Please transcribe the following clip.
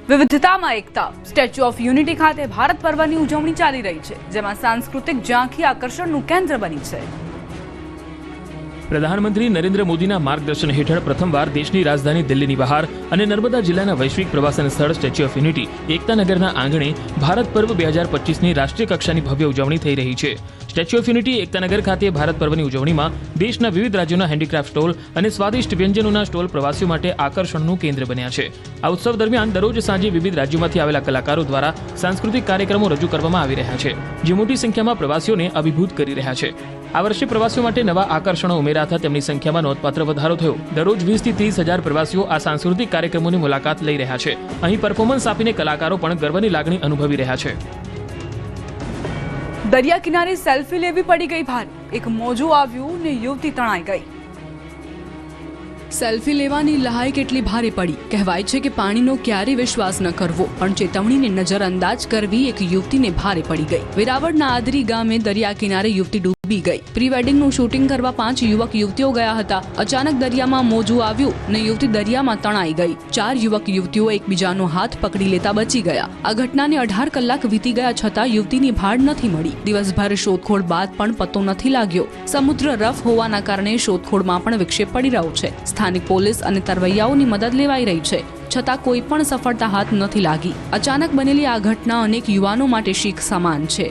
વિવિધતામાં એકતા statue of unity ખાતે ભારત પર્વની ઉજવણી ચાલી રહી છે, જેમાં સાંસ્કૃતિક ઝાંખી આકર્ષણનું કેન્દ્ર બની છે। પ્રધાનમંત્રી નરેન્દ્ર મોદીના માર્ગદર્શન હેઠળ પ્રથમવાર દેશની રાજધાની દિલ્હીની બહાર અને નર્મદા જિલ્લાના વૈશ્વિક પ્રવાસન સ્થળ સ્ટેચ્યુ ઓફ યુનિટી એકતાનગરના આંગણે ભારત પર્વ 2025ની રાષ્ટ્રીય કક્ષાની ભવ્ય ઉજવણી થઈ રહી છે। સ્ટેચ્યુ ઓફ યુનિટી એકતાનગર ખાતે ભારત પર્વની ઉજવણીમાં દેશના વિવિધ રાજ્યોના હેન્ડીક્રાફ્ટ સ્ટોલ અને સ્વાદિષ્ટ વ્યંજનોના સ્ટોલ પ્રવાસીઓ માટે આકર્ષણનું કેન્દ્ર બન્યા છે। આ ઉત્સવ દરમિયાન દરરોજ સાંજે વિવિધ રાજ્યોમાંથી આવેલા કલાકારો દ્વારા સાંસ્કૃતિક કાર્યક્રમો રજૂ કરવામાં આવી રહ્યા છે, જે મોટી સંખ્યામાં પ્રવાસીઓને અભિભૂત કરી રહ્યા છે। આ વર્ષે પ્રવાસીઓ માટે નવા આકર્ષણો ઉમેરાતા તેમની સંખ્યામાં નોંધપાત્ર વધારો થયો। દરરોજ 20 થી 30 હજાર પ્રવાસીઓ આ સાંસ્કૃતિક કાર્યક્રમોની મુલાકાત લઈ રહ્યા છે। અહીં પરફોર્મન્સ આપીને કલાકારો પણ ગર્વની લાગણી અનુભવી રહ્યા છે। દરિયા કિનારે સેલ્ફી લેવી પડી ગઈ ભારે, એક મોજું આવ્યું ને યુવતી તણાઈ ગઈ। સેલ્ફી લેવાની લહાઈ કેટલી ભારે પડી। કહેવાય છે કે પાણીનો ક્યારે વિશ્વાસ ન કરવો, પણ ચેતવણીને નજરઅંદાજ કરવી એક યુવતીને ભારે પડી ગઈ। વેરાવળના આદરી ગામે દરિયા કિનારે યુવતી ડૂબી ગઈ। પ્રી વેડિંગનું શૂટિંગ કરવા 5 યુવક યુવતીઓ ગયા હતા। અચાનક દરિયામાં મોજું આવ્યું ને યુવતી દરિયામાં તણાઈ ગઈ। 4 યુવક યુવતીઓ એકબીજાનો હાથ પકડી લેતા બચી ગયા। આ ઘટનાને 18 કલાક વીતી ગયા છતાં યુવતીની ભાડ નથી મળી। દિવસભર શોધખોળ બાદ પણ પત્તો નથી લાગ્યો। સમુદ્ર રફ હોવાના કારણે શોધખોળમાં પણ વિક્ષેપ પડી રહ્યો છે। સ્થાનિક પોલીસ અને તરવૈયાઓની મદદ લેવાઈ રહી છે, છતાં કોઈ પણ સફળતા હાથ નથી લાગી। અચાનક બનેલી આ ઘટના અનેક યુવાનો માટે શીખ સમાન છે।